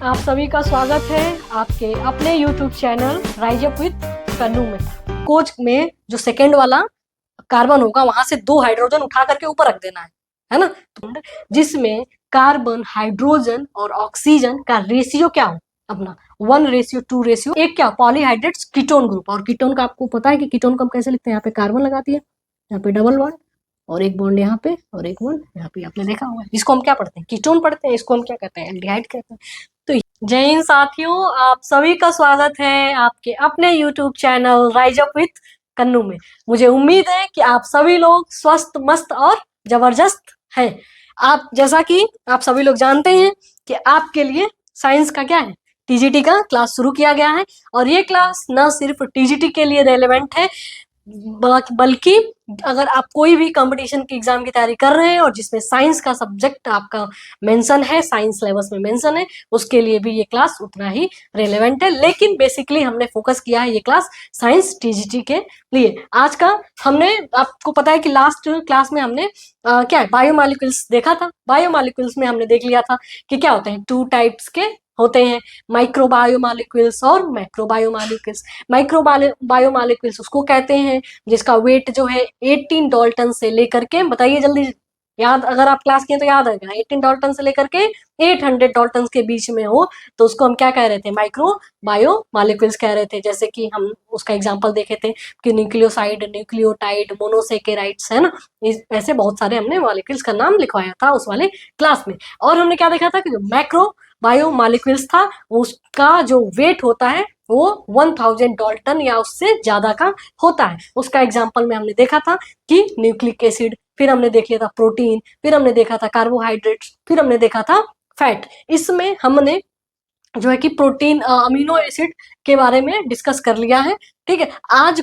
आप सभी का स्वागत है आपके अपने YouTube channel rise up with Kannu में। कोच में जो सेकेंड वाला कार्बन होगा वहां से 2 हाइड्रोजन उठा करके ऊपर रख देना है ना, जिसमें कार्बन, हाइड्रोजन और ऑक्सीजन का रेशियो क्या हो अपना 1:2 एक क्या पॉलीहाइड्रेट्स कीटोन ग्रुप। और कीटोन का आपको पता है कि कीटोन को हम कैसे लिखते हैं, यहाँ पे कार्बन लगा दिया, यहाँ पे डबल बॉन्ड और एक बॉन्ड यहाँ पे और एक बॉन्ड यहाँ पे, आपने देखा होगा। इसको हम क्या पढ़ते हैं, कीटोन पढ़ते हैं, इसको हम क्या कहते हैं, एल्डिहाइड कहते हैं। तो जय हिंद साथियों, आप सभी का स्वागत है आपके अपने YouTube channel rise up with Kannu में। मुझे उम्मीद है कि आप सभी लोग स्वस्थ, मस्त और जबरदस्त हैं। आप जैसा कि आप सभी लोग जानते हैं कि आपके लिए साइंस का क्या है, टीजीटी का क्लास शुरू किया गया है। और ये क्लास न सिर्फ टीजीटी के लिए रेलेवेंट है, बल्कि अगर आप कोई भी कंपटीशन की एग्जाम की तैयारी कर रहे हैं और जिसमें साइंस का सब्जेक्ट आपका मेंशन है, साइंस सिलेबस में मेंशन है, उसके लिए भी ये क्लास उतना ही रेलेवेंट है। लेकिन बेसिकली हमने फोकस किया है ये क्लास साइंस टीजीटी के लिए। आज का हमने, आपको पता है कि लास्ट क्लास में हमने क्या है, बायोमॉलिक्यूल्स देखा था। बायोमॉलिक्यूल्स में हमने देख लिया था कि क्या होते हैं, 2 टाइप्स के होते हैं, माइक्रोबायोमॉलिक्यूल्स और मैक्रोबायोमॉलिक्यूल्स। माइक्रोबायोमॉलिक्यूल्स उसको कहते हैं जिसका वेट जो है 18 डाल्टन से लेकर के, बताइए जल्दी, याद अगर आप क्लास किए तो याद आएगा, 18 डाल्टन से लेकर के 800 डाल्टन के बीच में हो तो उसको हम क्या कह रहे थे, माइक्रो बायोमॉलिक्यूल्स कह रहे थे। जैसे कि हम उसका एग्जांपल देखे थे कि न्यूक्लियोसाइड, न्यूक्लियोटाइड, मोनोसेकेराइड्स, है ना, ऐसे बहुत सारे हमने मॉलिक्यूल्स का नाम लिखवाया था उस वाले क्लास में। और हमने क्या देखा था कि जो मैक्रो बायोमॉलिक्यूल्स था उसका जो वेट होता है वो 1000 डाल्टन या उससे ज्यादा का होता है। उसका एग्जांपल में हमने देखा था कि न्यूक्लिक एसिड, फिर हमने देख लिया था प्रोटीन, फिर हमने देखा था कार्बोहाइड्रेट्स, फिर हमने देखा था फैट। इसमें हमने जो है कि प्रोटीन, अमीनो एसिड के बारे में डिस्कस कर लिया है। ठीक है, आज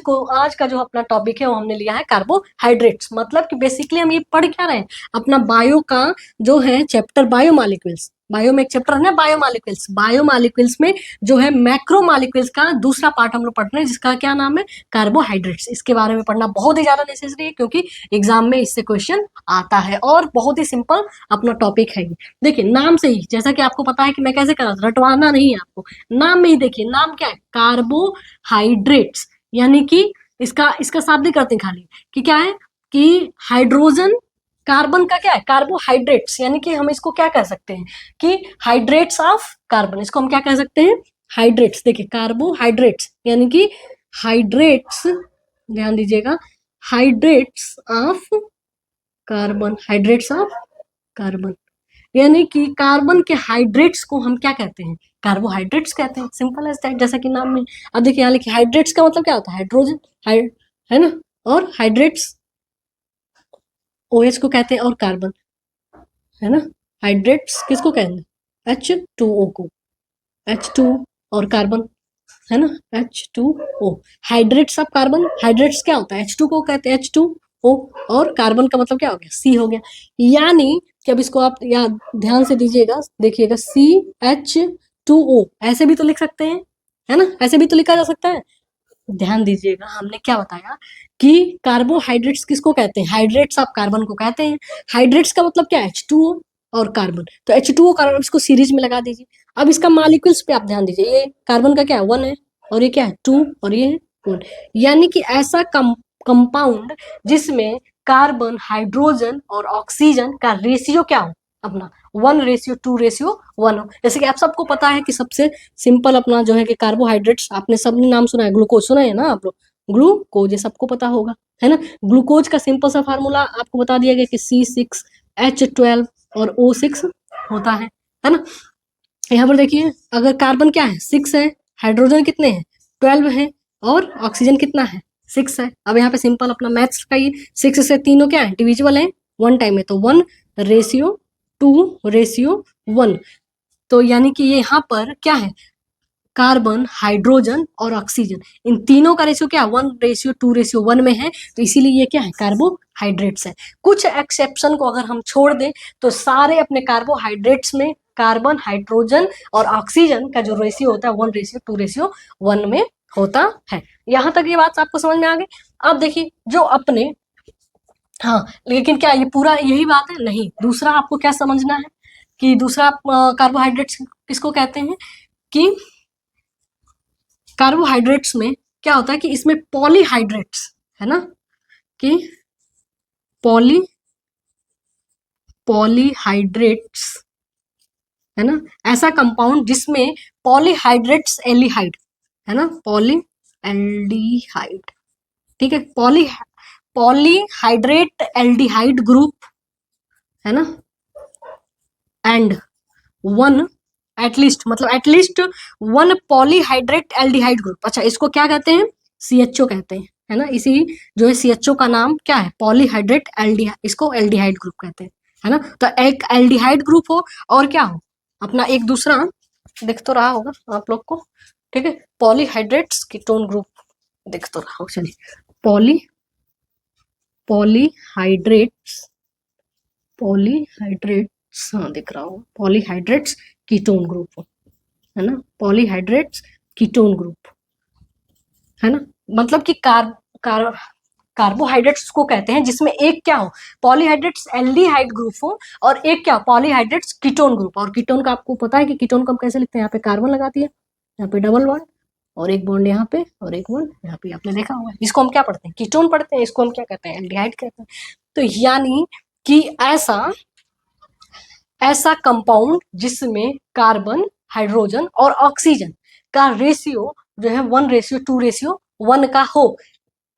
का जो अपना टॉपिक है वो हमने लिया है कार्बोहाइड्रेट्स। मतलब कि बेसिकली हम ये पढ़ क्या रहे हैं, अपना बायो का जो है चैप्टर बायोमॉलिक्यूल्स, बायो में एक चैप्टर है ना बायोमॉलिक्यूल्स, बायोमॉलिक्यूल्स में जो है मैक्रोमॉलिक्यूल्स का दूसरा पार्ट हम लोग पढ़ रहे हैं जिसका क्या नाम है, कार्बोहाइड्रेट्स। इसके बारे में पढ़ना बहुत ही ज्यादा नेसेसरी है क्योंकि एग्जाम में इससे क्वेश्चन आता है और बहुत ही सिंपल अपना टॉपिक है। देखिए नाम से ही, जैसा कि आपको पता है कि मैं कैसे कर रहा था, रटवाना नहीं है आपको, नाम में ही देखिए, नाम क्या है, कार्बोहाइड्रेट्स। यानी कि इसका शाब्दिक करते हैं खाली कि क्या है कि हाइड्रोजन, कार्बन का क्या है, कार्बोहाइड्रेट्स, यानी कि हम इसको क्या कह सकते हैं कि हाइड्रेट्स ऑफ कार्बन, इसको हम क्या कह सकते हैं, हाइड्रेट्स। देखिए कार्बोहाइड्रेट्स यानी कि हाइड्रेट्स, ध्यान दीजिएगा, hydrates of carbon, hydrates of carbon, यानी कि कार्बन के हाइड्रेट्स को हम क्या कहते हैं, कार्बोहाइड्रेट्स कहते हैं। सिंपल एज दैट, जैसा कि नाम में। अब देखिए यहाँ लिखिए, हाइड्रेट्स का मतलब क्या होता है, हाइड्रोजन, है ना, और हाइड्रेट्स OH को कहते हैं और कार्बन, है ना, हाइड्रेट्स किसको कहते हैं, H2O को, H2 और कार्बन, है ना, H2O, hydrates of carbon. Hydrates क्या होता है, H2 को कहते हैं H2O, और कार्बन का मतलब क्या हो गया, C हो गया। यानी कि अब इसको आप याद ध्यान से दीजिएगा, देखिएगा, CH2O ऐसे भी तो लिख सकते हैं, है ना, ऐसे भी तो लिखा जा सकता है। ध्यान दीजिएगा, हमने क्या बताया कि कार्बोहाइड्रेट्स किसको कहते हैं, हाइड्रेट्स ऑफ कार्बन को कहते हैं। हाइड्रेट्स का मतलब क्या है, H2O और कार्बन, तो H2O कार्बन, इसको सीरीज में लगा दीजिए। अब इसका मॉलिक्यूल्स पे आप ध्यान दीजिए, ये कार्बन का क्या है, 1 है, और ये क्या है, 2, और ये है 1। यानी कि ऐसा कंपाउंड जिसमें कार्बन, हाइड्रोजन और ऑक्सीजन का रेशियो क्या हो अपना 1:2:1 हो। जैसे कि आप सबको पता है कि सबसे सिंपल अपना जो है कि कार्बोहाइड्रेट्स, आपने सबने नाम सुना है, ग्लूकोज सुना है ना आप लोग, ग्लूकोज ये सबको पता होगा, है ना। ग्लूकोज का सिंपल सा फार्मूला आपको बता दिया गया कि C6H12 और O6 होता है ना। यहाँ पर देखिए, अगर कार्बन क्या है, 6 है, हाइड्रोजन कितने हैं, 12 है, और ऑक्सीजन कितना है, 6 है। अब यहाँ पे सिंपल अपना मैथ्स का ये 6 से तीनों क्या है, डिविजिबल है, 1 टाइम है, तो 1:2:1। तो यानी कि ये यहाँ पर क्या है, कार्बन, हाइड्रोजन और ऑक्सीजन, इन तीनों का रेशियो क्या है, 1:2:1 में है, तो इसीलिए ये क्या है, कार्बोहाइड्रेट्स है। कुछ एक्सेप्शन को अगर हम छोड़ दें तो सारे अपने कार्बोहाइड्रेट्स में कार्बन, हाइड्रोजन और ऑक्सीजन का जो रेशियो होता है 1:2:1 में होता है। यहाँ तक ये बात आपको समझ में आ गई। अब देखिए जो अपने, हाँ, लेकिन क्या ये पूरा यही बात है, नहीं, दूसरा आपको क्या समझना है कि दूसरा कार्बोहाइड्रेट्स किसको कहते हैं कि कार्बोहाइड्रेट्स में क्या होता है कि इसमें पॉलीहाइड्रेट्स है ना, कि पॉलीहाइड्रेट्स है ना, ऐसा कंपाउंड जिसमें पॉलीहाइड्रेट्स एल्डिहाइड है ना, पॉली एल्डिहाइड, ठीक है, पॉलीहाइड्रेट एल्डिहाइड ग्रुप है ना, एंड वन एटलीस्ट, मतलब एटलीस्ट वन पॉलीहाइड्रेट एल्डिहाइड ग्रुप। अच्छा, इसको क्या कहते हैं? CHO कहते हैं, है ना। इसी जो है CHO का नाम क्या है? पॉलीहाइड्रेट एल्डिहाइड, इसको एल्डिहाइड ग्रुप कहते हैं, है ना। तो एक एल्डिहाइड ग्रुप हो और क्या हो अपना एक दूसरा, दिख तो रहा होगा आप लोग को, ठीक है, पॉलीहाइड्रेट्स कीटोन ग्रुप दिख तो रहा हो, चलिए पॉलीहाइड्रेट्स, हाँ दिख रहा हो, पॉलीहाइड्रेट्स कीटोन ग्रुप है ना, पॉलीहाइड्रेट्स कीटोन ग्रुप है ना। मतलब कि कार्बोहाइड्रेट्स को कहते हैं जिसमें एक क्या हो, पॉलीहाइड्रेट्स एल्डिहाइड ग्रुप हो, और एक क्या, पॉलीहाइड्रेट्स कीटोन ग्रुप। और कीटोन का आपको पता है कि कीटोन को हम कैसे लिखते हैं? यहाँ पे कार्बन लगा दिया, यहाँ पे डबल बॉन्ड और एक बॉन्ड यहाँ पे और एक बॉन्ड यहाँ पे, आपने देखा हुआ है। इसको हम क्या पढ़ते हैं? कीटोन पढ़ते हैं। इसको हम क्या कहते हैं? एल्डिहाइड कहते हैं। तो यानी कि ऐसा कंपाउंड जिसमें कार्बन, हाइड्रोजन और ऑक्सीजन का रेशियो जो है 1:2:1 का हो,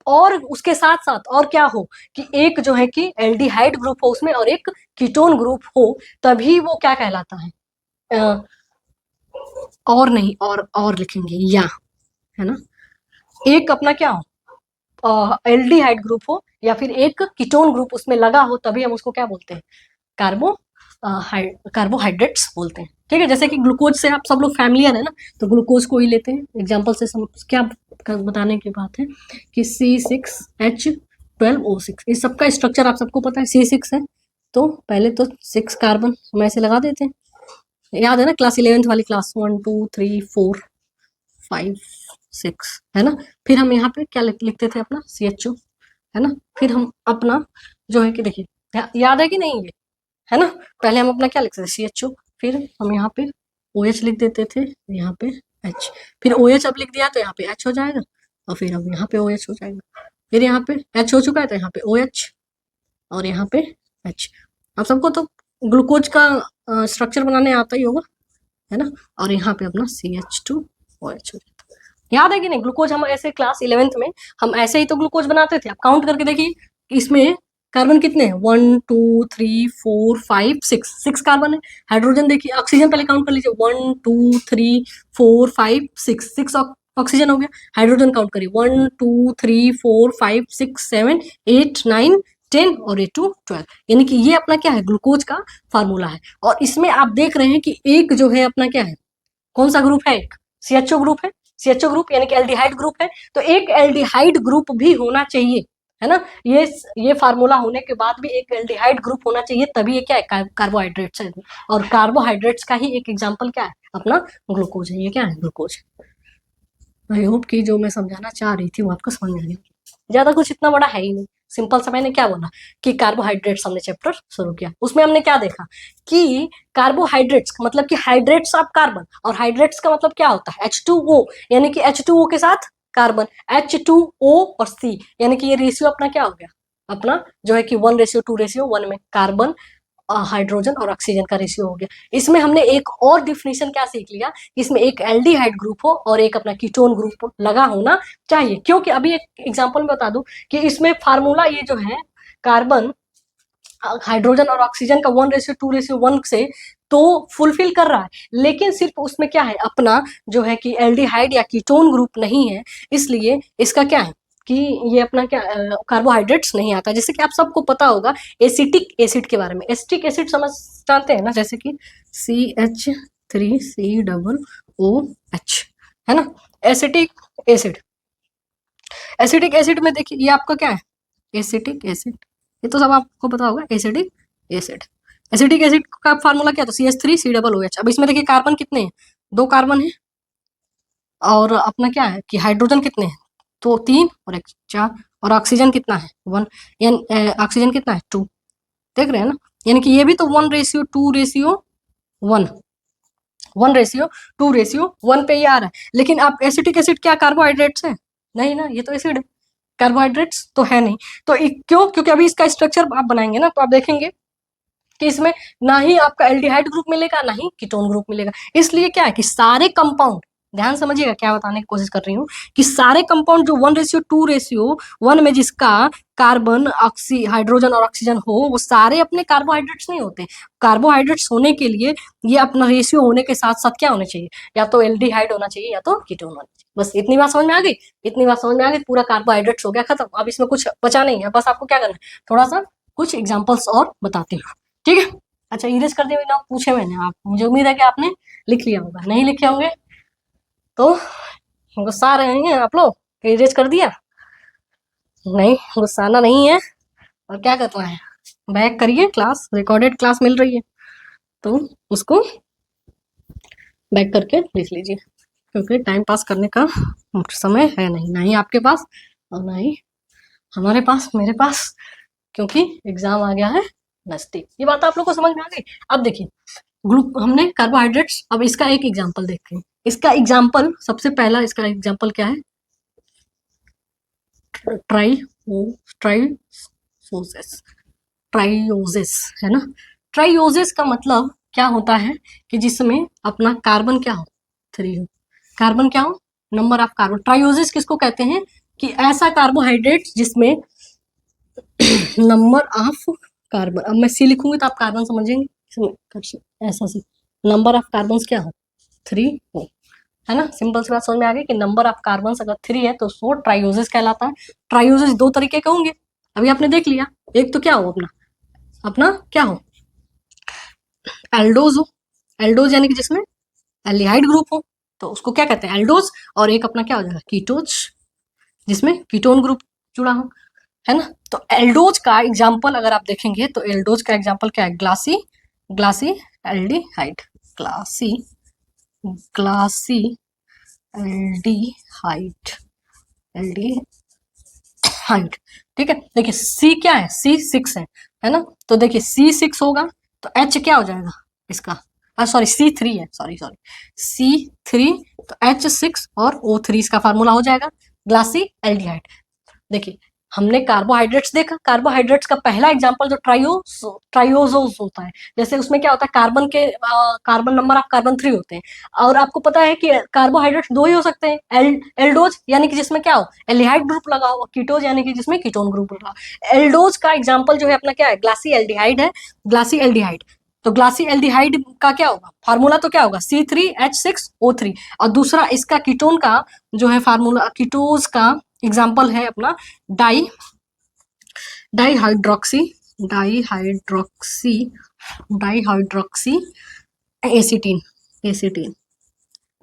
और उसके साथ साथ और क्या हो कि एक जो है कि एल्डिहाइड ग्रुप हो उसमें और एक कीटोन ग्रुप हो, तभी वो क्या कहलाता है? और नहीं, और लिखेंगे या, है ना। एक अपना क्या हो, एल्डिहाइड ग्रुप हो या फिर एक कीटोन ग्रुप उसमें लगा हो, तभी हम उसको क्या बोलते हैं? कार्बोहाइड्रेट्स बोलते हैं, ठीक है। जैसे कि ग्लूकोज से आप सब लोग फैमिलियर है ना, तो ग्लूकोज को ही लेते हैं एग्जाम्पल से। क्या बताने की बात है कि C6H12O6, इस सबका स्ट्रक्चर आप सबको पता है। C6 है तो पहले तो 6 कार्बन हम ऐसे लगा देते हैं, याद है ना, क्लास 11th वाली क्लास, 1 2 3 4 5 6 है ना। फिर हम यहाँ पे क्या लिखते थे अपना CHO, है ना। फिर हम अपना जो है कि देखिए, याद है कि नहीं ये, है ना। पहले हम अपना क्या लिखते थे? CHO, फिर हम यहाँ पे OH लिख देते थे, यहाँ पे H, फिर OH अब लिख दिया तो यहाँ पे H हो जाएगा, और फिर अब यहाँ पे OH हो जाएगा, फिर यहाँ पे H हो चुका है तो यहाँ पे OH और यहाँ पे H। अब सबको तो ग्लूकोज का स्ट्रक्चर बनाने आता ही होगा, है ना। और यहाँ पे अपना CH2OH हो जाता है। याद है कि नहीं? ग्लूकोज हम ऐसे क्लास 11th में हम ऐसे ही तो ग्लूकोज बनाते थे। आप काउंट करके देखिए इसमें कार्बन कितने हैं? 1 2 3 4 5 6 कार्बन है। हाइड्रोजन देखिए, ऑक्सीजन पहले काउंट कर लीजिए, 1 2 3 4 5 6 ऑक्सीजन हो गया। हाइड्रोजन काउंट करिए, 1 2 3 4 5 6 7 8 9 10 और 8 2 12, यानी कि ये अपना क्या है? ग्लूकोज का फार्मूला है। और इसमें आप देख रहे हैं कि एक जो है अपना क्या है, कौन सा ग्रुप है? एक CHO ग्रुप है। CHO ग्रुप यानी कि एल्डिहाइड ग्रुप है, तो एक एल्डिहाइड ग्रुप भी होना चाहिए, है ना। ये फार्मूला होने के बाद भी एक एल्डिहाइड ग्रुप होना चाहिए, तभी ये क्या है? कार्बोहाइड्रेट्स है। और कार्बोहाइड्रेट्स का ही एक एग्जाम्पल क्या है? अपना ग्लूकोज है। ये क्या है? ग्लूकोज। आई होप कि जो मैं समझाना चाह रही थी वो आपको समझ में आ गया। ज्यादा कुछ इतना बड़ा है ही नहीं, सिंपल सा मैंने क्या बोला कि कार्बोहाइड्रेट्स हमने चैप्टर शुरू किया, उसमें हमने क्या देखा कि कार्बोहाइड्रेट्स मतलब कि हाइड्रेट्स ऑफ कार्बन, और हाइड्रेट्स का मतलब क्या होता है? H2O, यानी कि H2O के साथ कार्बन, H2O और C, यानी कि ये रेशियो अपना क्या हो गया? अपना जो है कि 1:2:1 में कार्बन, हाइड्रोजन और ऑक्सीजन का रेशियो हो गया। इसमें हमने एक और डिफिनेशन क्या सीख लिया, इसमें एक एल्डिहाइड ग्रुप हो और एक अपना कीटोन ग्रुप लगा होना चाहिए। क्योंकि अभी एक एग्जांपल में बता दूं कि इसमें फार्मूला ये जो है कार्बन, हाइड्रोजन और ऑक्सीजन का 1:2:1 से तो फुलफिल कर रहा है, लेकिन सिर्फ उसमें क्या है? अपना जो है कि एल्डिहाइड या कीटोन ग्रुप नहीं है, इसलिए इसका क्या है कि ये अपना क्या कार्बोहाइड्रेट्स नहीं आता। जैसे कि आप सबको पता होगा एसिटिक एसिड के बारे में। एसिटिक एसिड समझ जानते हैं ना, जैसे कि CH3COOH, है ना। एसिटिक एसिड, एसिटिक एसिड में देखिए ये आपका क्या है? एसिटिक एसिड, ये तो सब आपको पता होगा। एसिटिक एसिड, एसिटिक एसिड का फार्मूला क्या था? CH3COOH। अब इसमें देखिए कार्बन कितने हैं? 2 कार्बन है, और अपना क्या है कि हाइड्रोजन कितने हैं? तो 3 और 1 4, और ऑक्सीजन कितना है? 1, यानी ऑक्सीजन कितना है? 2, देख रहे हैं ना। यानी कि ये भी तो 1:2:1 1:2:1 पे ये आ रहा है, लेकिन आप एसिटिक एसिड क्या कार्बोहाइड्रेट्स है? नहीं ना, ये तो एसिड है, कार्बोहाइड्रेट्स तो है नहीं। तो क्यों? क्योंकि अभी इसका स्ट्रक्चर आप बनाएंगे ना, तो आप देखेंगे कि इसमें ना ही आपका एल्डिहाइड ग्रुप मिलेगा, ना ही कीटोन ग्रुप मिलेगा। इसलिए क्या है कि सारे कंपाउंड, ध्यान समझिएगा क्या बताने की कोशिश कर रही हूँ, कि सारे कंपाउंड जो 1:2:1 में जिसका कार्बन ऑक्सी हाइड्रोजन और ऑक्सीजन हो, वो सारे अपने कार्बोहाइड्रेट्स नहीं होते। कार्बोहाइड्रेट्स होने के लिए ये अपना रेशियो होने के साथ साथ क्या होना चाहिए, या तो एल्डिहाइड होना चाहिए या तो कीटोन होना चाहिए। बस इतनी बात समझ में आ गई, इतनी बात समझ में आ गई, पूरा कार्बोहाइड्रेट्स हो गया खत्म। अब इसमें कुछ बचा नहीं है, बस आपको क्या करना है, थोड़ा सा कुछ एग्जाम्पल्स और बताती हूँ, ठीक है। अच्छा, इरेज कर दिए ना पूछे मैंने, आप मुझे उम्मीद है कि आपने लिख लिया होगा, नहीं लिखे होंगे तो गुस्सा आ रहे हैं आप लोग, इरेज कर दिया? नहीं, गुस्साना नहीं है। और क्या करना है, बैक करिए, क्लास रिकॉर्डेड क्लास मिल रही है तो उसको बैक करके लिख लीजिए, क्योंकि टाइम पास करने का समय है नहीं, ना ही आपके पास और ना ही हमारे पास, मेरे पास, क्योंकि एग्जाम आ गया है नजदीक। ये बात आप लोग को समझ में आ गई? अब देखिए, हमने कार्बोहाइड्रेट्स, अब इसका एक एग्जांपल देखते हैं। इसका एग्जांपल, सबसे पहला इसका एग्जांपल क्या है, ट्राइओसिस, ट्राइओसिस है ना। ट्राइओसिस का मतलब क्या होता है कि जिसमें अपना कार्बन क्या हो, 3 हो, कार्बन क्या हो, नंबर ऑफ कार्बन। ट्राइओसिस किसको कहते हैं कि ऐसा कार्बोहाइड्रेट जिसमें नंबर ऑफ कार्बन, अब मैं सी लिखूंगी तो आप कार्बन समझेंगे, ऐसा सी, नंबर ऑफ कार्बन क्या हो, 3 हो, है ना। सिंपल सी बात समझ में आ गई कि नंबर ऑफ कार्बन अगर 3 है तो वो ट्राइओसिस कहलाता है। ट्राइओसिस 2 तरीके के होंगे, अभी आपने देख लिया। एक तो क्या हो, अपना अपना क्या हो, एल्डोज हो, एल्डोज यानी कि जिसमें एल्डिहाइड ग्रुप हो, तो उसको क्या कहते हैं, एल्डोज। और एक अपना क्या हो जाएगा, कीटोज, जिसमें कीटोन ग्रुप जुड़ा हो, है ना। तो एल्डोज का एग्जाम्पल अगर आप देखेंगे तो एल्डोज का एग्जाम्पल क्या है, ग्लासी, ग्लासी एल्डिहाइड, ग्लासी, ग्लासी एल्डिहाइड, एल्डिहाइड, ठीक है। देखिए सी क्या है, C6 है ना। तो देखिए C6 होगा तो H क्या हो जाएगा इसका, सॉरी C3 है, सॉरी सॉरी, C3, तो H6 और O3 इसका फार्मूला हो जाएगा, ग्लासी एल्डिहाइड। देखिए हमने कार्बोहाइड्रेट्स देखा, कार्बोहाइड्रेट्स का पहला एग्जांपल जो ट्राइओजोस होता है, जैसे उसमें क्या होता है, कार्बन के कार्बन नंबर ऑफ कार्बन 3 होते हैं। और आपको पता है कि कार्बोहाइड्रेट्स 2 ही हो सकते हैं, एल्डोज यानी कि जिसमें क्या हो, एल्डिहाइड ग्रुप लगा हो, कीटोज यानी कि जिसमें कीटोन ग्रुप लगा हो। एल्डोज का एग्जाम्पल जो है अपना क्या है, ग्लासी एल्डिहाइड है, ग्लासी एल्डिहाइड। तो ग्लासी एल्डिहाइड का क्या होगा फार्मूला, तो क्या होगा C3H6O3। और दूसरा इसका कीटोन का जो है फार्मूला, कीटोज का एग्जाम्पल है अपना डाईहाइड्रोक्सी, डाईहाइड्रोक्सी, डाईहाइड्रोक्सी एसीटीन, एसीटीन,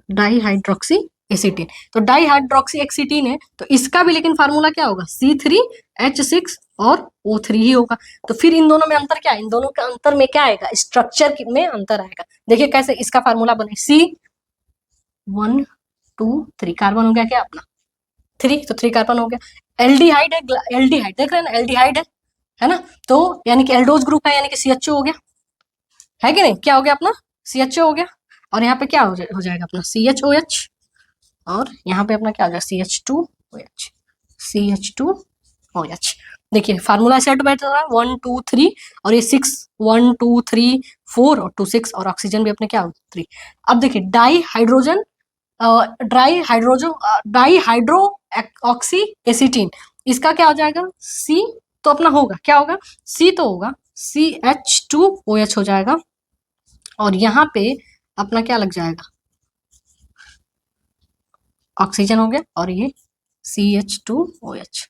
डाईहाइड्रोक्सी एसीटीन। तो डाईहाइड्रोक्सी एक्सीटीन है, तो इसका भी लेकिन फार्मूला क्या होगा, C3H6 और O3 ही होगा। तो फिर इन दोनों में अंतर क्या है, इन दोनों के अंतर में क्या आएगा, स्ट्रक्चर में अंतर आएगा। देखिए कैसे इसका फार्मूला बने, C1 2 3 कार्बन हो गया क्या अपना 3, तो 3 कार्बन हो गया। एल्डिहाइड है, एल्डिहाइड देख रहे हैं ना, एल्डिहाइड है ना। तो यानी कि एल्डोज ग्रुप है, यानी कि CHO हो गया, है कि नहीं, क्या हो गया अपना CHO हो गया। और यहाँ पे क्या हो जाएगा अपना CHOH, और यहाँ पे अपना क्या हो जाएगा CH2OH, CH2OH। देखिए फार्मूला सेट बैठ रहा है 1 2 3, और ये 6 1 2 3 4 और 2 6, और ऑक्सीजन भी अपने क्या हो 3। अब देखिए di hydrogen, di hydro oxy एसीटीन, इसका क्या हो जाएगा C, तो अपना होगा क्या होगा, C तो होगा CH2OH हो जाएगा, और यहाँ पे अपना क्या लग जाएगा, ऑक्सीजन हो गया, और ये CH2OH।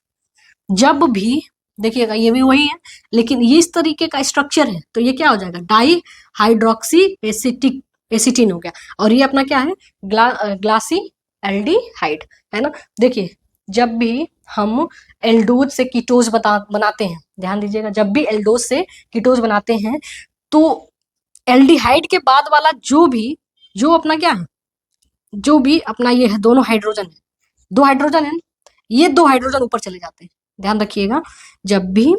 जब भी देखिएगा ये भी वही है, लेकिन ये इस तरीके का स्ट्रक्चर है, तो ये क्या हो जाएगा, डाई हाइड्रोक्सी एसिटीन हो गया, और ये अपना क्या है, ग्लासी एल्डिहाइड, है ना। देखिए जब भी हम एल्डोज से कीटोज बनाते हैं, ध्यान दीजिएगा, जब भी एल्डोज से कीटोज बनाते हैं तो एल्डिहाइड के बाद वाला जो अपना क्या है, जो भी अपना ये है, दोनों हाइड्रोजन है, 2 हाइड्रोजन है, ये 2 हाइड्रोजन ऊपर चले जाते हैं। ध्यान रखिएगा, जब भी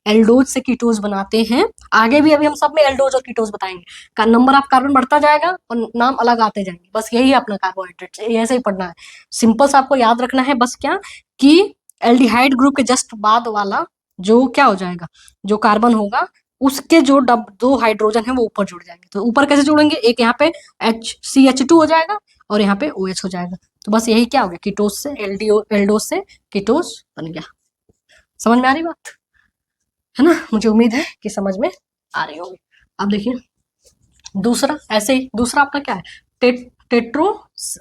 एल्डोज से कीटोज बनाते हैं। आगे भी अभी हम सब में एल्डोज और कीटोज बताएंगे। का नंबर ऑफ कार्बन बढ़ता जाएगा और नाम अलग आते जाएंगे, बस यही है अपना कार्बोहाइड्रेट, ऐसे ही पढ़ना है। सिंपल सा आपको याद रखना है बस क्या, कि एल्डिहाइड ग्रुप के जस्ट बाद वाला जो क्या हो जाएगा, जो कार्बन होगा उसके जो दो हाइड्रोजन है वो ऊपर जुड़ जाएंगे। तो ऊपर कैसे जुड़ेंगे, एक यहाँ पे HCH2 हो जाएगा और यहाँ पे OH हो जाएगा। तो बस यही क्या हो गया, कीटोज से एल्डोज से कीटोज बन गया। समझ में आ रही बात है ना? मुझे उम्मीद है कि समझ में आ रही होगी। अब देखिए दूसरा, ऐसे ही दूसरा आपका क्या है, टेट्रोसिस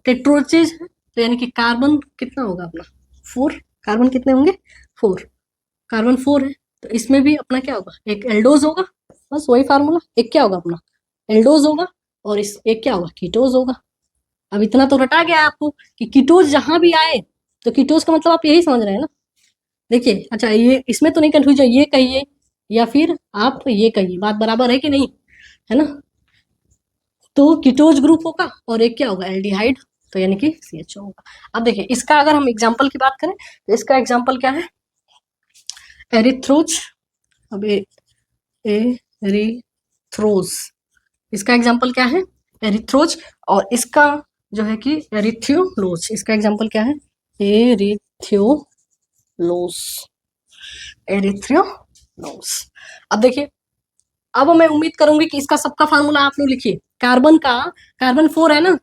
टेट्रोसिस। तो यानी कि कार्बन कितना होगा अपना 4, कार्बन कितने होंगे 4, कार्बन 4 है। तो इसमें भी अपना क्या होगा, एक एल्डोज होगा, बस वही फार्मूला। एक क्या होगा अपना एल्डोज होगा और इस एक क्या होगा कीटोज होगा। अब इतना तो रटा गया आपको कि कीटोज जहां भी आए तो कीटोज का मतलब आप यही समझ रहे हैं ना। देखिए अच्छा, ये इसमें तो नहीं कंफ्यूज है, ये कहिए या फिर आप ये कहिए, बात बराबर है कि नहीं, है ना। तो कीटोज ग्रुप होगा और एक क्या होगा एल्डिहाइड, तो यानी कि CHO होगा। अब देखिए इसका अगर हम एग्जाम्पल की बात करें तो इसका एग्जाम्पल क्या है, एरिथ्रोज। अब एरिथ्रोज, इसका एग्जाम्पल क्या है एरिथ्रोज, और इसका जो है कि एरिथ्योलोज, इसका एग्जाम्पल क्या है एरिथ्योलोज, एरिथ्योलोज। अब देखिए, अब मैं उम्मीद करूंगी कि इसका सबका फार्मूला आप लोग लिखिए। कार्बन का, कार्बन 4 है ना,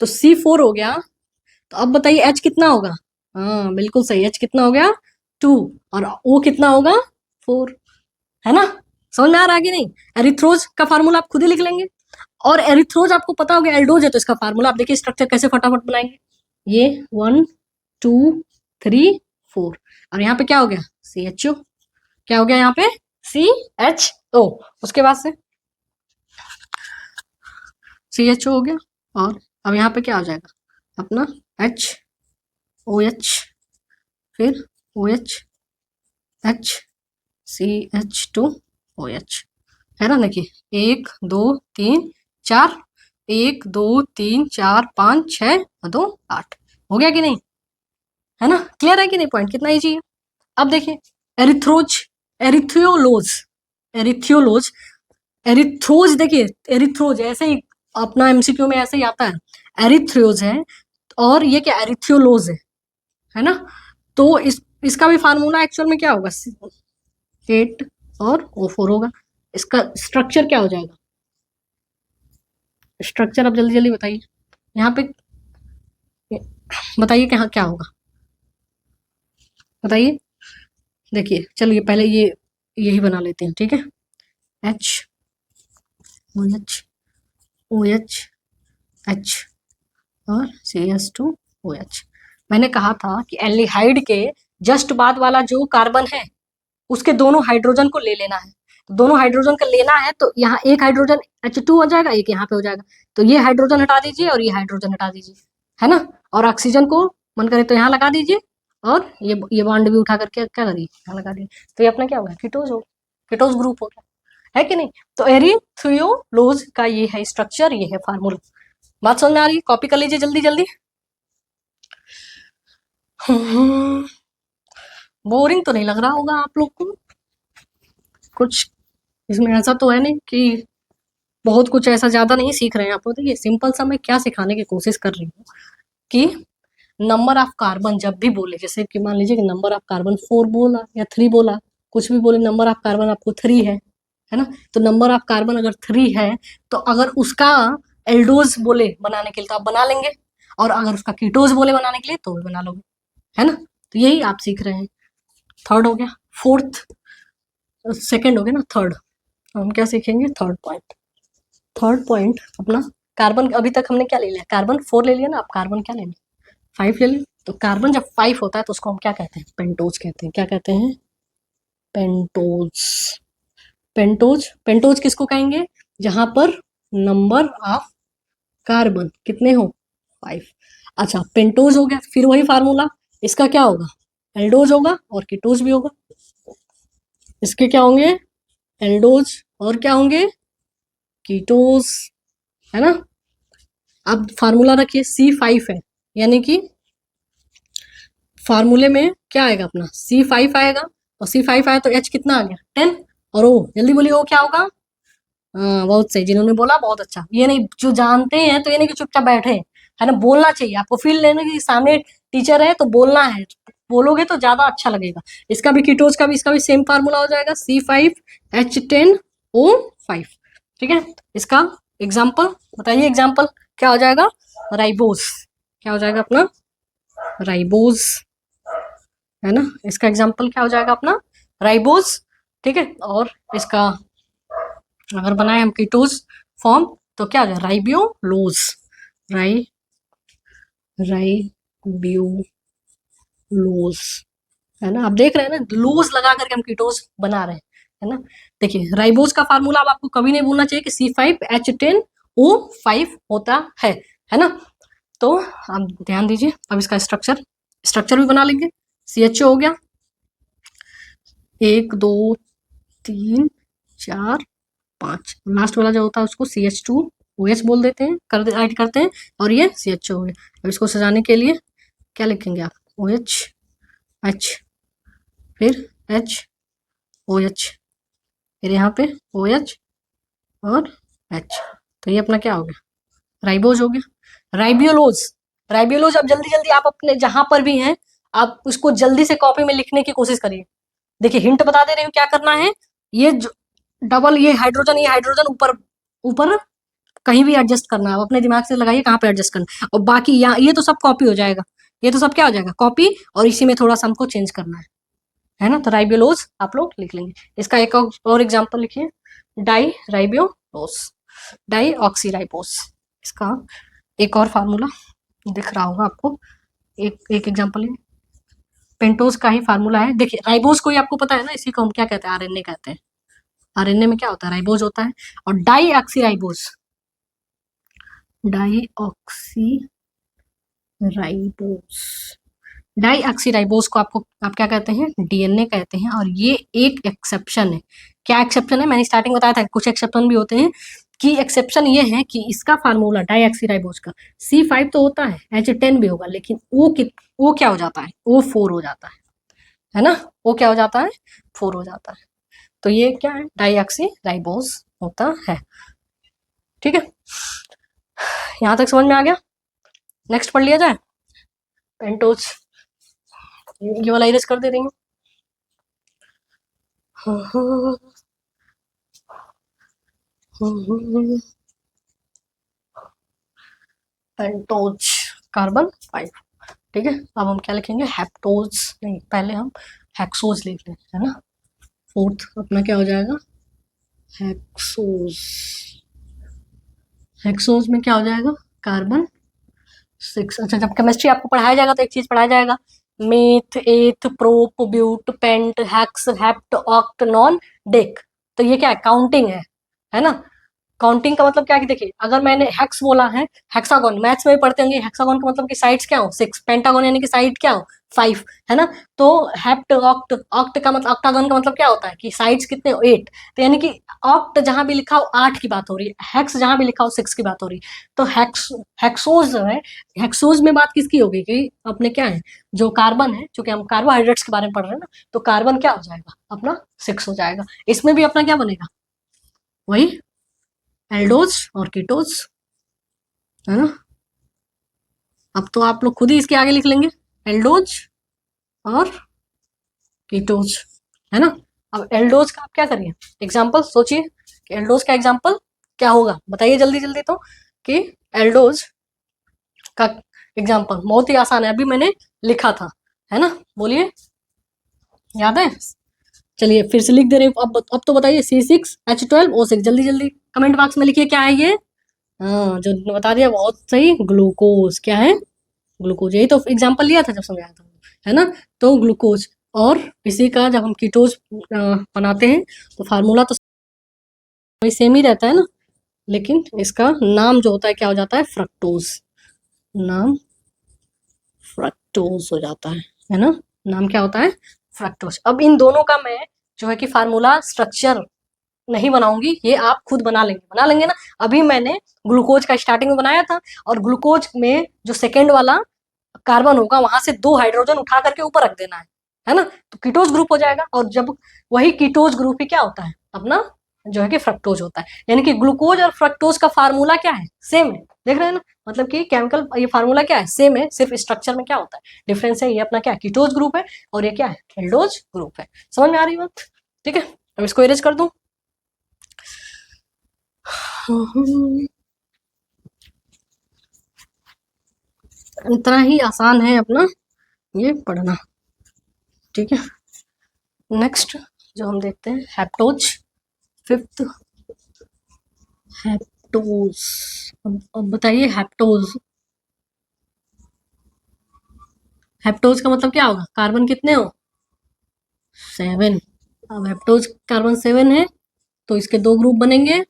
तो C4 हो गया। तो अब बताइए H कितना होगा, हाँ बिल्कुल सही, H कितना हो गया 2, और O कितना होगा 4, है ना। समझ में आ रहा है कि नहीं। एरिथ्रोज का फार्मूला आप खुद ही लिख लेंगे, और एरिथ्रोज आपको पता होगा एल्डोज है, तो इसका फार्मूला आप देखिए स्ट्रक्चर कैसे फटाफट बनाएंगे। ये 1 2 3 4, और यहाँ पे क्या हो गया CHO, क्या हो गया यहाँ पे CHO, उसके बाद से CHO हो गया, और अब यहाँ पे क्या हो जाएगा अपना HOH, फिर OH HCH2OH, है ना। देखिए 1 2 3 4, 1 2 3 4 5 6 और 2 8, हो गया कि नहीं, है ना। क्लियर है कि नहीं, पॉइंट कितना इजी है। अब देखिए एरिथ्रोज, एरिथ्योलोज, एरिथ्योलोज, एरिथ्रोज, देखिए एरिथ्रोज ऐसे ही अपना MCQ में ऐसे ही आता है, एरिथ्रोज है और ये क्या एरिथ्योलोज है ना। तो इसका भी फार्मूला एक्चुअल में क्या होगा 8 और O4 होगा। इसका स्ट्रक्चर क्या हो जाएगा, स्ट्रक्चर अब जल्दी जल्दी बताइए, यहाँ पे बताइए क्या क्या होगा, बताइए। देखिए चलिए पहले ये यही बना लेते हैं, ठीक है। HOH OH H और CS2OH। मैंने कहा था कि एल्डिहाइड के जस्ट बाद वाला जो कार्बन है उसके दोनों हाइड्रोजन को ले लेना है। तो दोनों हाइड्रोजन का लेना है तो यहाँ एक हाइड्रोजन H2 हो जाएगा, एक यहाँ पे हो जाएगा। तो ये हाइड्रोजन हटा दीजिए और ये हाइड्रोजन हटा दीजिए, है ना। और ऑक्सीजन को मन करे तो यहाँ लगा दीजिए, और ये बॉन्ड भी उठा करके क्या करिए यहाँ लगा दीजिए। तो ये अपना क्या होगा कीटोज हो, कीटोज ग्रुप हो गया, है कि नहीं। तो एरिथ्रियोलोज का ये है स्ट्रक्चर, ये है फार्मूला। बात समझ में आ रही है, कॉपी कर लीजिए जल्दी जल्दी। बोरिंग तो नहीं लग रहा होगा आप लोग को कुछ, इसमें ऐसा तो है नहीं कि बहुत कुछ ऐसा ज्यादा नहीं सीख रहे हैं आप लोग। देखिए सिंपल सा मैं क्या सिखाने की कोशिश कर रही हूँ कि नंबर ऑफ कार्बन जब भी बोले, जैसे कि मान लीजिए कि नंबर ऑफ कार्बन 4 बोला या 3 बोला, कुछ भी बोले, नंबर ऑफ कार्बन आपको 3 है ना। तो नंबर ऑफ कार्बन अगर 3 है तो अगर उसका एल्डोज बोले बनाने के लिए तो आप बना लेंगे, और अगर उसका कीटोज बोले बनाने के लिए तो भी बना लोगे, है ना। तो यही आप सीख रहे हैं। थर्ड हो गया, फोर्थ, सेकेंड हो गया ना, थर्ड। हम क्या सीखेंगे थर्ड पॉइंट। थर्ड पॉइंट अपना कार्बन, अभी तक हमने क्या ले लिया कार्बन 4 ले लिया ना, आप कार्बन क्या ले लिया 5 ले लिया। तो कार्बन जब 5 होता है तो उसको हम क्या कहते हैं पेंटोज कहते हैं। क्या कहते हैं पेंटोज। पेंटोज, पेंटोज किसको कहेंगे जहां पर नंबर ऑफ कार्बन कितने हो 5। अच्छा पेंटोज हो गया, फिर वही फार्मूला, इसका क्या होगा एल्डोज होगा और कीटोज भी होगा। इसके क्या होंगे एल्डोज और क्या होंगे कीटोज, है ना। अब फार्मूला रखिए C5 है, यानी कि फार्मूले में क्या आएगा अपना C5 आएगा, और C5 आया तो H कितना आ गया 10, और O जल्दी बोलिए O क्या होगा। हाँ बहुत सही, जिन्होंने बोला बहुत अच्छा। ये नहीं जो जानते हैं तो ये नहीं कि चुपचाप बैठे हैं, है ना, बोलना चाहिए आपको, फील लेना कि सामने टीचर है तो बोलना है, बोलोगे तो ज्यादा अच्छा लगेगा। इसका भी कीटोज का भी इसका भी सेम फार्मूला हो जाएगा C5H10O5। ठीक है, इसका एग्जाम्पल बताइए, एग्जाम्पल क्या हो जाएगा, राइबोस, क्या हो जाएगा अपना राइबोस, है ना, इसका एग्जाम्पल क्या हो जाएगा अपना राइबोस। ठीक है, और इसका अगर बनाए हम कीटोज फॉर्म तो क्या हो जाएगा राइबियोलोज, राई राइबियोलोज, है ना। आप देख रहे हैं ना, लोज लगा करके हम कीटोज बना रहे हैं, है ना। देखिए राइबोज का फार्मूला अब आपको कभी नहीं भूलना चाहिए कि C5H10O5 होता है ना। तो आप ध्यान दीजिए, अब इसका स्ट्रक्चर भी बना लेंगे। CHO हो गया, 1 2 3 4 5, लास्ट वाला जो होता है उसको CH2OH बोल देते हैं, ऐड करते हैं, और ये CHO हो गया। अब इसको सजाने के लिए क्या लिखेंगे आप, OH H, फिर HOH, फिर यहाँ पे OH और H, तो ये अपना क्या हो गया राइबोज हो गया। राइबियोलोज अब जल्दी जल्दी आप अपने जहां पर भी हैं आप उसको जल्दी से कॉपी में लिखने की कोशिश करिए। देखिए हिंट बता दे रही हूँ क्या करना है, ये डबल ये हाइड्रोजन ऊपर ऊपर कहीं भी एडजस्ट करना है, आप अपने दिमाग से लगाइए कहाँ पे एडजस्ट करना है, और बाकी यहाँ ये तो सब कॉपी हो जाएगा, ये तो सब क्या हो जाएगा कॉपी, और इसी में थोड़ा सा हमको चेंज करना है ना। तो राइबियोलोज आप लोग लिख लेंगे। इसका एक और एग्जाम्पल लिखिए, डाई ऑक्सी राइबोस, इसका एक और फार्मूला दिख रहा होगा आपको, एक एग्जाम्पल है, पेंटोज का ही फार्मूला है। देखिए राइबोज को ही आपको पता है ना, इसी को हम क्या कहते हैं RNA कहते हैं, RNA में क्या होता है राइबोज होता है, और डाईऑक्सी राइबोज को आप क्या कहते हैं DNA कहते हैं, और ये एक एक्सेप्शन है। क्या एक्सेप्शन है, मैंने स्टार्टिंग बताया था कुछ एक्सेप्शन भी होते हैं, कि एक्सेप्शन ये है कि इसका फार्मूला डाईऑक्सी राइबोज का C5 तो होता है, H10 भी होगा, लेकिन वो क्या हो जाता है, वो 4 हो जाता है ना, वो क्या हो जाता है 4 हो जाता है। तो ये क्या है डाईऑक्सी राइबोज होता है। ठीक है, यहां तक समझ में आ गया। नेक्स्ट पढ़ लिया जाए, पेंटोज, ये वाला इरेज कर दे रही हूँ। Pentose carbon 5। ठीक है, अब हम क्या लिखेंगे हेप्टोज, नहीं पहले हम हेक्सोज लिख लेते हैं ना। फोर्थ अपना क्या हो जाएगा हेक्सोज, हेक्सोज में क्या हो जाएगा कार्बन 6। अच्छा जब केमिस्ट्री आपको पढ़ाया जाएगा तो एक चीज पढ़ाया जाएगा, meth eth prop but pent hex hept oct non dec. तो ये क्या है काउंटिंग है ना। काउंटिंग का मतलब क्या है कि देखिए अगर मैंने हेक्स बोला है, हेक्सागोन मैथ्स में भी पढ़ते होंगे, हेक्सागोन का मतलब कि साइड्स क्या हो 6, पेंटागोन यानी कि साइड क्या हो 5, है ना। तो हेप्ट ऑक्ट, ऑक्ट का मतलब ऑक्टागोन का मतलब क्या होता है कि साइड्स कितने 8, तो यानी कि ऑक्ट जहां भी लिखा हो 8 की बात हो रही है, हेक्स जहां भी लिखा हो 6 की बात हो रही है। तो हेक्सोज जो है, हेक्सोज में बात किसकी होगी कि अपने क्या है जो कार्बन है, चूंकि हम कार्बोहाइड्रेट्स के बारे में पढ़ रहे हैं ना, तो कार्बन क्या हो जाएगा अपना 6 हो जाएगा। इसमें भी अपना क्या बनेगा वही एल्डोज और कीटोज, है ना। अब तो आप लोग खुद ही इसके आगे लिख लेंगे एल्डोज और कीटोज, है ना। अब एल्डोज का आप क्या करिए एग्जाम्पल सोचिए कि एल्डोज का एग्जाम्पल क्या होगा, बताइए जल्दी जल्दी तो, कि एल्डोज का एग्जाम्पल बहुत ही आसान है, अभी मैंने लिखा था, है ना, बोलिए याद है। चलिए फिर से लिख दे रहे हैं, अब तो बताइए C6H12O6, जल्दी जल्दी कमेंट बॉक्स में लिखिए क्या है ये। हाँ जो बता दिया बहुत सही, ग्लूकोज, क्या है ग्लूकोज, यही तो एग्जाम्पल लिया था जब समझाया था, है ना। तो ग्लूकोज, और इसी का जब हम कीटोज बनाते हैं तो फार्मूला तो वही सेम ही रहता है ना, लेकिन इसका नाम जो होता है क्या हो जाता है फ्रक्टोज, नाम फ्रक्टोज हो जाता है ना, नाम क्या होता है फ्रक्टोज। अब इन दोनों का मैं जो है कि फार्मूला स्ट्रक्चर नहीं बनाऊंगी, ये आप खुद बना लेंगे ना। अभी मैंने ग्लूकोज का स्टार्टिंग में बनाया था, और ग्लूकोज में जो सेकेंड वाला कार्बन होगा वहां से 2 हाइड्रोजन उठा करके ऊपर रख देना है ना, तो कीटोज ग्रुप हो जाएगा। और जब वही कीटोज ग्रुप ही क्या होता है अपना जो है कि फ्रक्टोज होता है। यानी कि ग्लूकोज और फ्रक्टोज का फार्मूला क्या है, सेम है, देख रहे हैं ना, मतलब कि केमिकल ये फार्मूला क्या है, सेम है, सिर्फ स्ट्रक्चर में क्या होता है डिफरेंस है। ये अपना क्या है, कीटोज ग्रुप है और ये क्या है, एल्डोज ग्रुप है। समझ में आ रही बात, ठीक है। अब इसको इरेज कर दूं। इतना ही आसान है अपना ये पढ़ना, ठीक है। नेक्स्ट जो हम देखते हैं हैप्टोज, फिफ्थ हैप्टोज। अब बताइए हैप्टोज, हैप्टोज का मतलब क्या होगा, कार्बन कितने हो, 7। अब हैप्टोज कार्बन 7 है तो इसके 2 ग्रुप बनेंगे,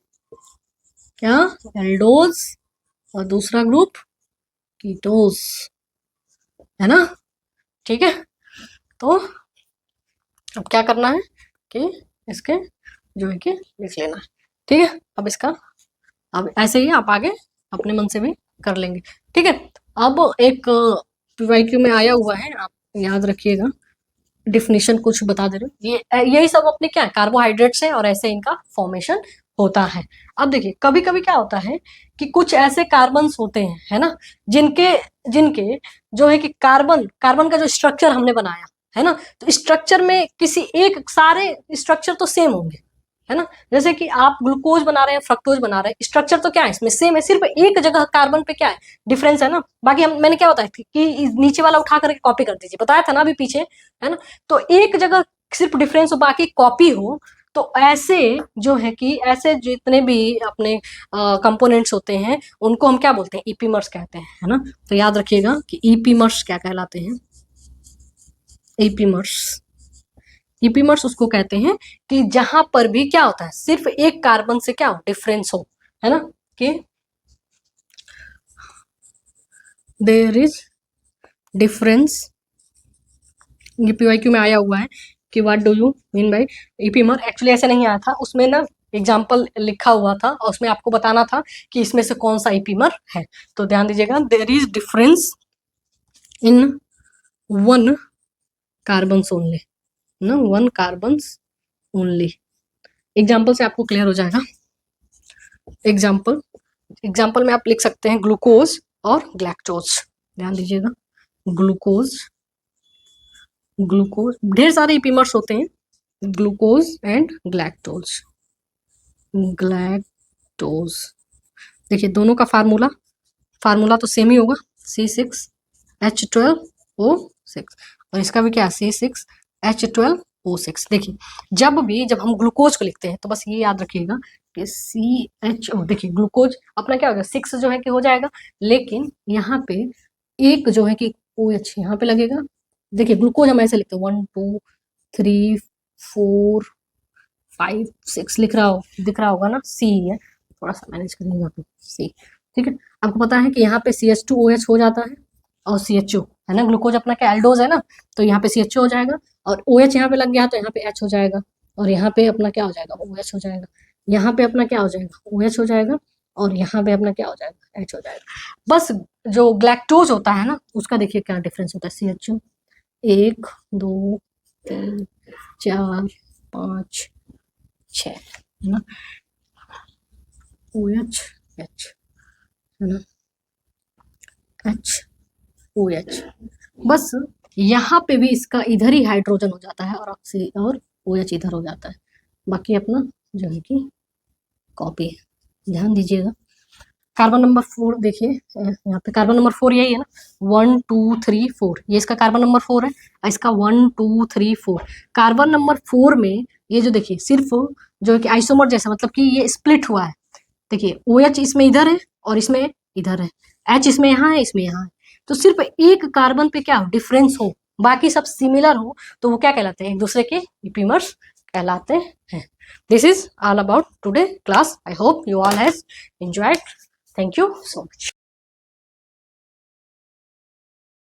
क्या, एल्डोज और दूसरा ग्रुप कीटोज, है ना, ठीक है। तो अब क्या करना है कि इसके जो है कि लिख लेना है, ठीक है। अब इसका अब ऐसे ही आप आगे अपने मन से भी कर लेंगे, ठीक है। अब एक पीवाईक्यू में आया हुआ है, आप याद रखिएगा, डिफिनीशन कुछ बता दे रहे हूँ, ये यही सब अपने क्या है, कार्बोहाइड्रेट्स है और ऐसे इनका फॉर्मेशन होता है। अब देखिए कभी कभी क्या होता है कि कुछ ऐसे कार्बन्स होते हैं, है ना, जिनके जिनके जो है कि कार्बन कार्बन का जो स्ट्रक्चर हमने बनाया है ना, तो स्ट्रक्चर में किसी एक, सारे स्ट्रक्चर तो सेम होंगे, है ना। जैसे कि आप ग्लूकोज बना रहे हैं, फ्रक्टोज बना रहे हैं, स्ट्रक्चर तो क्या है इसमें सेम है, सिर्फ एक जगह कार्बन पे क्या है डिफरेंस है ना। बाकी मैंने क्या बताया था कि नीचे वाला उठा करके कॉपी कर दीजिए, बताया था ना अभी पीछे, है ना। तो एक जगह सिर्फ डिफरेंस हो बाकी कॉपी हो, तो ऐसे जो है कि ऐसे जितने भी अपने कंपोनेंट्स होते हैं उनको हम क्या बोलते हैं, ईपीमर्स कहते हैं, है ना। तो याद रखिएगा कि ईपीमर्स क्या कहलाते हैं, ईपीमर्स, ईपीमर्स उसको कहते हैं कि जहां पर भी क्या होता है, सिर्फ एक कार्बन से क्या हो डिफरेंस हो, है ना, कि देयर इज डिफरेंस। ये पीवाईक्यू में आया हुआ है कि what do you mean by epimer, actually ऐसे नहीं आया था, उसमें ना एग्जाम्पल लिखा हुआ था और उसमें आपको बताना था कि इसमें से कौन सा ईपीमर है। तो ध्यान दीजिएगा, there is difference in 1 carbon only ना, 1 कार्बन ओनली। एग्जाम्पल से आपको क्लियर हो जाएगा। एग्जाम्पल में आप लिख सकते हैं ग्लूकोज और ग्लैक्टोज, ध्यान दीजिएगा, ग्लूकोज ढेर सारे ईपीमर्स होते हैं, ग्लूकोज एंड ग्लैक्टोज। देखिए दोनों का फार्मूला तो सेम ही होगा, C6H12O6 और इसका भी क्या है, C6H12O6। देखिए जब हम ग्लूकोज को लिखते हैं तो बस ये याद रखिएगा कि CHO, देखिए ग्लूकोज अपना क्या होगा, 6 जो है कि हो जाएगा, लेकिन यहाँ पे एक जो है कि OH यहाँ पे लगेगा। देखिए ग्लूकोज हम ऐसे लिखते हैं 1 2 3 4 5 6 दिख रहा होगा ना, C है, थोड़ा सा मैनेज करेंगे यहाँ पे C, ठीक है। आपको पता है कि यहाँ पे CH2OH हो जाता है और CHO, है ना, ग्लूकोज अपना क्या एल्डोज है ना, तो यहाँ पे CHO हो जाएगा और OH यहाँ पे लग गया तो यहाँ पे H हो जाएगा और यहाँ पे अपना क्या हो जाएगा, OH हो जाएगा, यहाँ पे अपना क्या हो जाएगा, OH हो जाएगा और यहाँ पे अपना क्या हो जाएगा, H हो जाएगा। बस जो ग्लैक्टोज होता है ना उसका देखिए क्या डिफरेंस होता है, CHO 1 2 3 4 5 6, है ना, OH H, है ना, HOH। बस यहाँ पे भी इसका इधर ही हाइड्रोजन हो जाता है और OH इधर हो जाता है, बाकी अपना जो है कि कॉपी है। ध्यान दीजिएगा, कार्बन नंबर 4 देखिए, यहाँ पे कार्बन नंबर 4 यही है ना, 1 2 3 4, ये इसका कार्बन नंबर 4 है, इसका 1 2 3 4। कार्बन नंबर 4 में ये जो देखिए सिर्फ जो है कि आइसोमर जैसा, मतलब कि ये स्प्लिट हुआ है। देखिए OH इसमें इधर है और इसमें इधर है, H इसमें यहाँ है, इसमें यहाँ है, तो सिर्फ एक कार्बन पे क्या हो डिफरेंस हो, बाकी सब सिमिलर हो, तो वो क्या कहलाते हैं, एक दूसरे के ईपीमर्स कहलाते हैं। This is all about today class. I hope you all has enjoyed. Thank you so much.